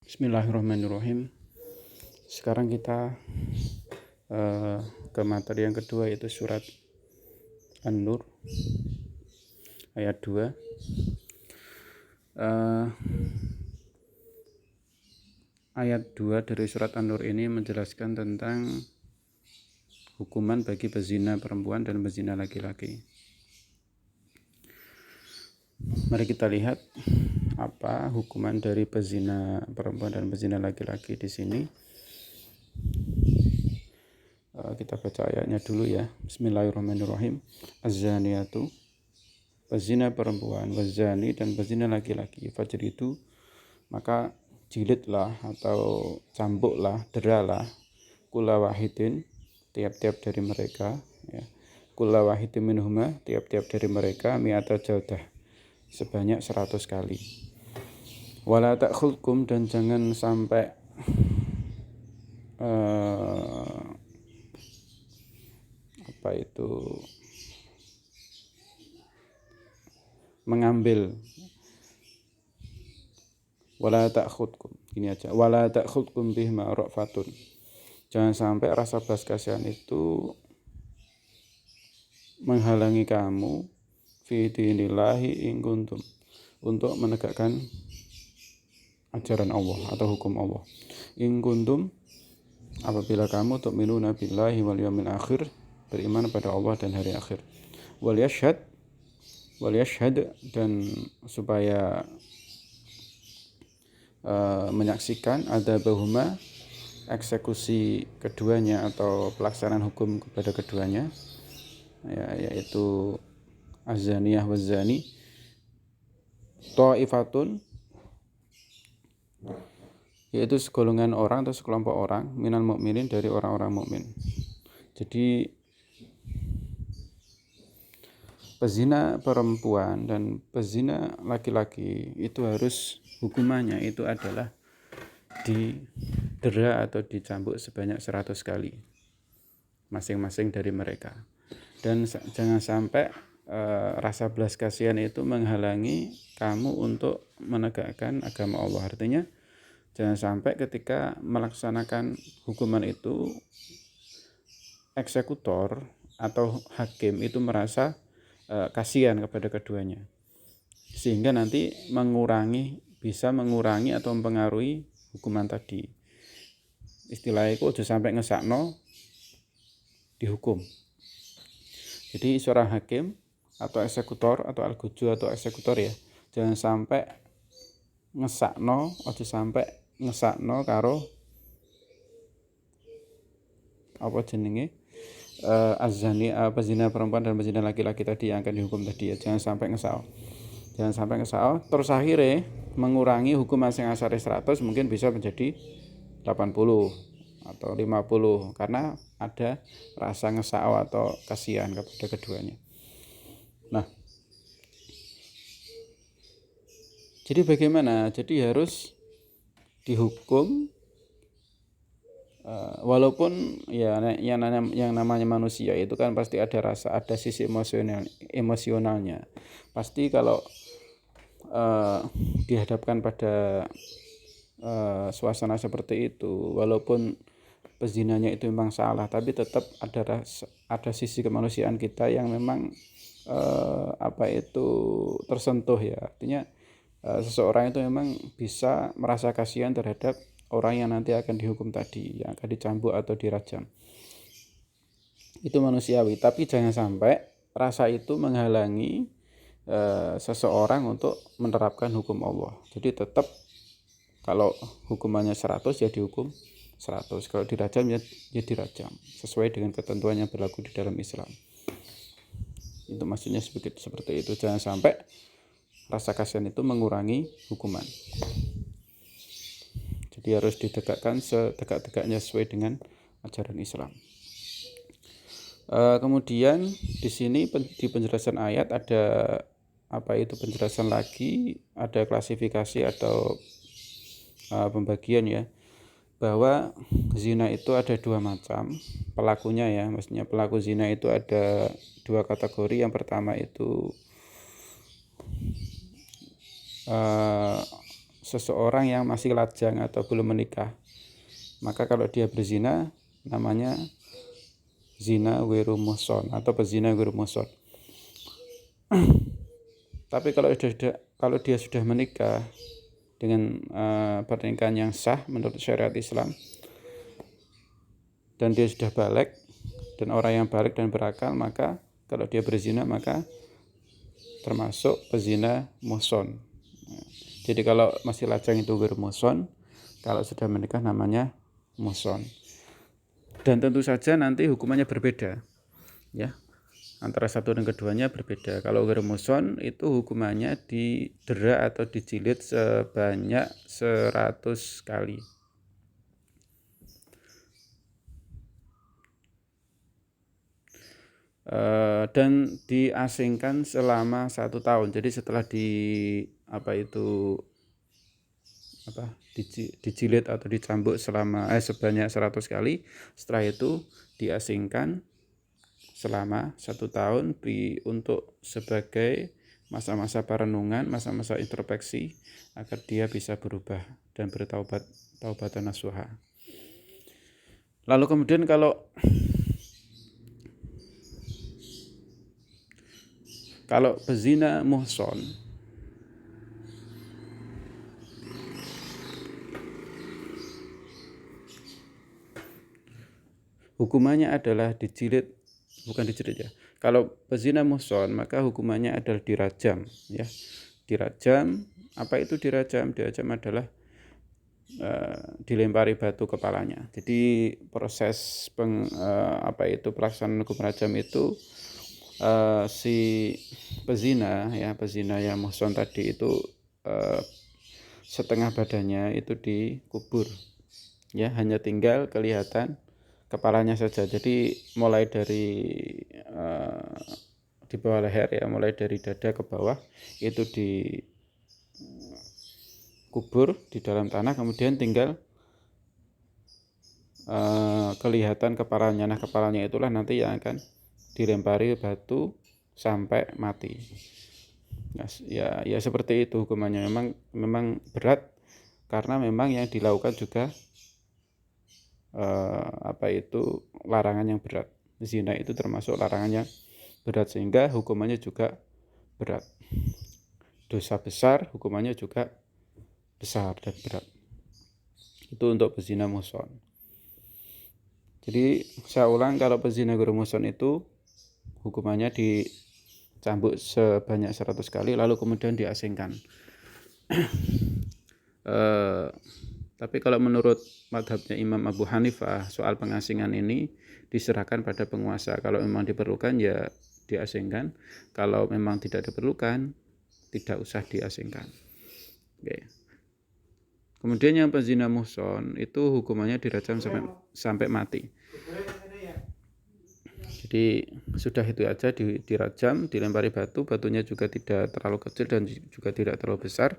Bismillahirrahmanirrahim. Sekarang kita ke materi yang kedua, yaitu surat An-Nur ayat 2. Ayat 2 dari surat An-Nur ini menjelaskan tentang hukuman bagi pezina perempuan dan pezina laki-laki. Mari kita lihat apa hukuman dari pezina perempuan dan pezina laki-laki di sini. Kita baca ayatnya dulu ya. Bismillahirrahmanirrahim. Az-zaniyatu, pezina perempuan, wazani, dan pezina laki-laki, fajridu, maka jilidlah atau cambuklah, deralah, kulla wahidin, tiap-tiap dari mereka, ya. Kulla wahidin minhuma, tiap-tiap dari mereka, mi'ata jaldah, sebanyak 100 kali. Wala ta'khudkum, dan jangan sampai mengambil. Wala ta'khudkum, gini aja, wala ta'khudkum bihima ra'fatun, jangan sampai rasa belas kasihan itu menghalangi kamu fi dinillahi in kuntum, untuk menegakkan ajaran Allah atau hukum Allah. In kuntum, apabila kamu tu'minuna billahi wal yawmil akhir, beriman pada Allah dan hari akhir. Wal yashhad, dan supaya menyaksikan adzabahuma, eksekusi keduanya atau pelaksanaan hukum kepada keduanya, yaitu az-zaniyah waz-zani, ta'ifatun, yaitu segolongan orang atau sekelompok orang, minal mukminin, dari orang-orang mukmin. Jadi pezina perempuan dan pezina laki-laki itu harus hukumannya itu adalah didera atau dicambuk sebanyak 100 kali masing-masing dari mereka. Dan jangan sampai rasa belas kasihan itu menghalangi kamu untuk menegakkan agama Allah. Artinya jangan sampai ketika melaksanakan hukuman itu eksekutor atau hakim itu merasa kasihan kepada keduanya, sehingga nanti bisa mengurangi atau mempengaruhi hukuman tadi. Istilahnya itu aja sampai ngesakno dihukum. Jadi seorang hakim atau eksekutor atau al-guju atau eksekutor ya, jangan sampai ngesakno karo apa jenenge az-zani, pezina perempuan dan pezina laki-laki tadi yang akan dihukum tadi ya, jangan sampai ngesao. Terus akhirnya mengurangi hukuman yang asalnya 100 mungkin bisa menjadi 80 atau 50 karena ada rasa ngesao atau kasihan kepada keduanya. Nah, jadi bagaimana? Jadi harus dihukum walaupun ya yang namanya manusia itu kan pasti ada sisi emosionalnya. Pasti kalau dihadapkan pada suasana seperti itu, walaupun pezinanya itu memang salah, tapi tetap ada sisi kemanusiaan kita yang memang tersentuh ya. Artinya seseorang itu memang bisa merasa kasihan terhadap orang yang nanti akan dihukum tadi, yang akan dicambuk atau dirajam. Itu manusiawi, tapi jangan sampai rasa itu menghalangi seseorang untuk menerapkan hukum Allah. Jadi tetap kalau hukumannya 100 ya dihukum 100, kalau dirajam ya dirajam sesuai dengan ketentuan yang berlaku di dalam Islam. Itu maksudnya seperti itu. Jangan sampai rasa kasihan itu mengurangi hukuman. Jadi harus ditegakkan setegak-tegaknya sesuai dengan ajaran Islam. Kemudian di sini di penjelasan ayat ada penjelasan lagi, ada klasifikasi atau pembagian ya, bahwa zina itu ada dua macam pelakunya ya. Maksudnya pelaku zina itu ada dua kategori. Yang pertama itu seseorang yang masih lajang atau belum menikah, maka kalau dia berzina namanya zina ghairu muhsan atau pezina ghairu muhsan. Tapi kalau dia sudah menikah dengan pernikahan yang sah menurut syariat Islam, dan dia sudah balik dan orang yang balik dan berakal, maka kalau dia berzina maka termasuk pezina muhsan. Jadi kalau masih lajang itu ghairu muhsan, kalau sudah menikah namanya muhsan. Dan tentu saja nanti hukumannya berbeda, ya, antara satu dan keduanya berbeda. Kalau ghairu muhsan itu hukumannya didera atau dijilid sebanyak 100 kali. Dan diasingkan selama 1 tahun. Jadi setelah dijilid atau dicambuk sebanyak 100 kali, setelah itu diasingkan selama 1 tahun untuk sebagai masa-masa perenungan, masa-masa introspeksi agar dia bisa berubah dan bertaubat, taubatan nasuha. Lalu kemudian kalau pezina muhsan, hukumannya adalah dijilid, bukan dijilid ya. Kalau pezina muhsan maka hukumannya adalah dirajam, ya. Dirajam, apa itu dirajam? Dirajam adalah dilempari batu kepalanya. Jadi proses pelaksanaan hukum rajam itu si pezina yang muhsan tadi itu setengah badannya itu dikubur, ya, hanya tinggal kelihatan kepalanya saja. Jadi mulai dari di bawah leher, ya, mulai dari dada ke bawah itu dikubur di dalam tanah, kemudian tinggal kelihatan kepalanya. Nah, kepalanya itulah nanti yang akan dilempari batu sampai mati. Ya seperti itu hukumannya. Memang berat karena memang yang dilakukan juga larangan yang berat. Zina itu termasuk larangan yang berat, sehingga hukumannya juga berat. Dosa besar, hukumannya juga besar dan berat. Itu untuk pezina muhsan. Jadi saya ulang, kalau pezina ghairu muhsan itu hukumannya dicambuk sebanyak 100 kali lalu kemudian diasingkan. Tapi kalau menurut madhabnya Imam Abu Hanifah, soal pengasingan ini diserahkan pada penguasa. Kalau memang diperlukan ya diasingkan, kalau memang tidak diperlukan tidak usah diasingkan. Oke. Kemudian yang pezina muhsan itu hukumannya dirajam sampai mati. Jadi sudah itu aja, dirajam, dilempari batu, batunya juga tidak terlalu kecil dan juga tidak terlalu besar.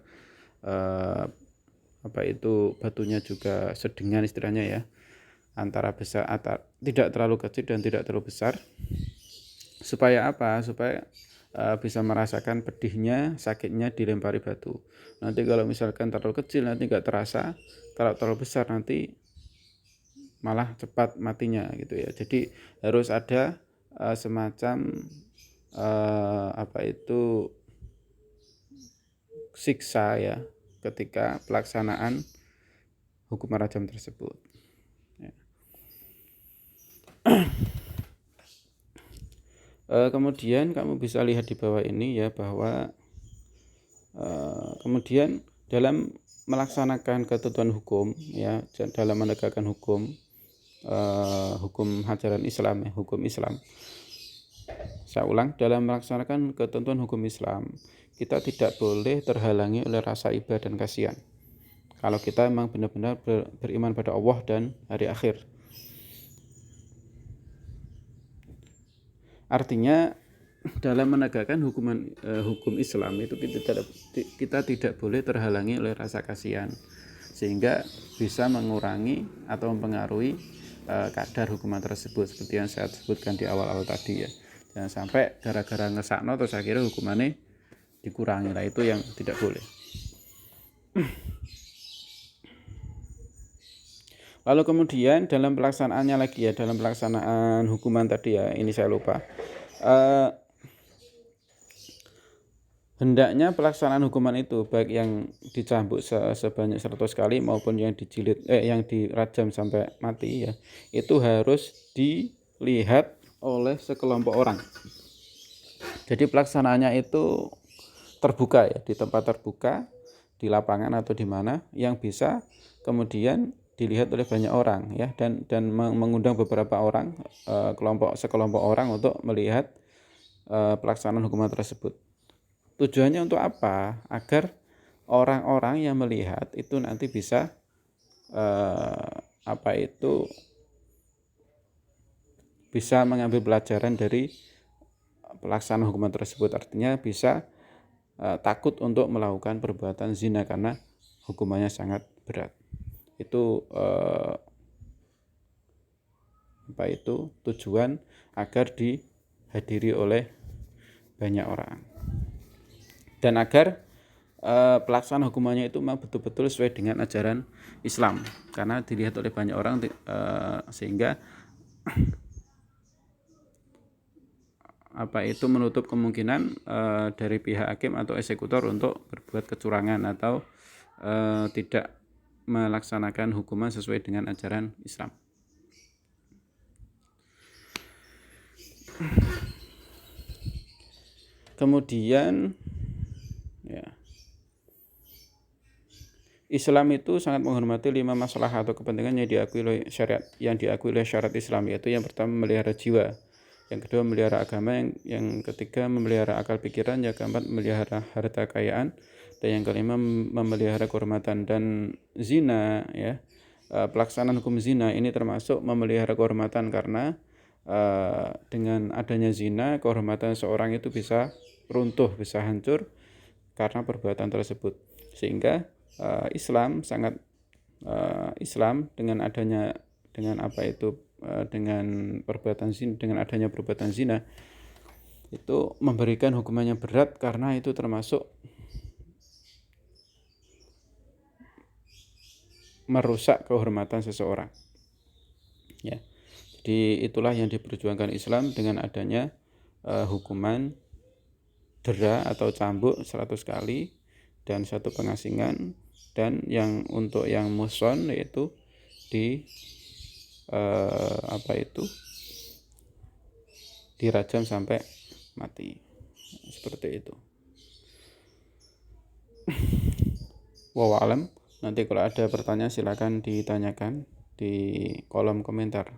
Batunya juga sedengan istilahnya, ya, antara besar, tidak terlalu kecil dan tidak terlalu besar. Supaya apa? Supaya bisa merasakan pedihnya, sakitnya dilempari batu. Nanti kalau misalkan terlalu kecil nanti nggak terasa, kalau terlalu besar nanti malah cepat matinya gitu, ya. Jadi harus ada semacam siksa, ya, ketika pelaksanaan hukum rajam tersebut, ya. Kemudian kamu bisa lihat di bawah ini, ya, bahwa kemudian dalam melaksanakan ketentuan hukum, ya, dalam menegakkan hukum ajaran Islam, ya, hukum Islam. Saya ulang, dalam melaksanakan ketentuan hukum Islam, kita tidak boleh terhalangi oleh rasa iba dan kasihan. Kalau kita memang benar-benar beriman pada Allah dan hari akhir. Artinya dalam menegakkan hukum Islam itu kita tidak boleh terhalangi oleh rasa kasihan, sehingga bisa mengurangi atau mempengaruhi kadar hukuman tersebut, seperti yang saya sebutkan di awal-awal tadi, ya. Jangan sampai gara-gara ngesakno terus akhirnya hukumannya dikurangi. Lah itu yang tidak boleh. Lalu kemudian dalam pelaksanaannya lagi ya, dalam pelaksanaan hukuman tadi ya, ini saya lupa. Hendaknya pelaksanaan hukuman itu baik yang dicambuk sebanyak 100 kali maupun yang yang dirajam sampai mati ya, itu harus dilihat oleh sekelompok orang. Jadi pelaksanaannya itu terbuka ya, di tempat terbuka, di lapangan atau di mana yang bisa kemudian dilihat oleh banyak orang ya, dan mengundang beberapa orang, sekelompok orang untuk melihat pelaksanaan hukuman tersebut. Tujuannya untuk apa? Agar orang-orang yang melihat itu nanti bisa bisa mengambil pelajaran dari pelaksanaan hukuman tersebut. Artinya bisa takut untuk melakukan perbuatan zina karena hukumannya sangat berat. Itu tujuan agar dihadiri oleh banyak orang, dan agar pelaksanaan hukumannya itu memang betul-betul sesuai dengan ajaran Islam, karena dilihat oleh banyak orang sehingga menutup kemungkinan dari pihak hakim atau eksekutor untuk berbuat kecurangan atau tidak melaksanakan hukuman sesuai dengan ajaran Islam. Kemudian ya, Islam itu sangat menghormati 5 masalah atau kepentingan yang diakui oleh syariat Islam, yaitu yang pertama memelihara jiwa, yang kedua memelihara agama, yang ketiga memelihara akal pikiran, yang keempat memelihara harta kekayaan, dan yang kelima memelihara kehormatan. Dan zina ya, pelaksanaan hukum zina ini termasuk memelihara kehormatan, karena dengan adanya zina kehormatan seorang itu bisa runtuh, bisa hancur karena perbuatan tersebut. Sehingga Islam sangat Islam dengan adanya dengan adanya perbuatan zina itu memberikan hukumannya berat, karena itu termasuk merusak kehormatan seseorang ya. Jadi itulah yang diperjuangkan Islam dengan adanya hukuman dera atau cambuk 100 kali dan 1 pengasingan, dan yang untuk yang muson yaitu dirajam sampai mati, seperti itu. Wallahu alam. Nanti kalau ada pertanyaan silakan ditanyakan di kolom komentar.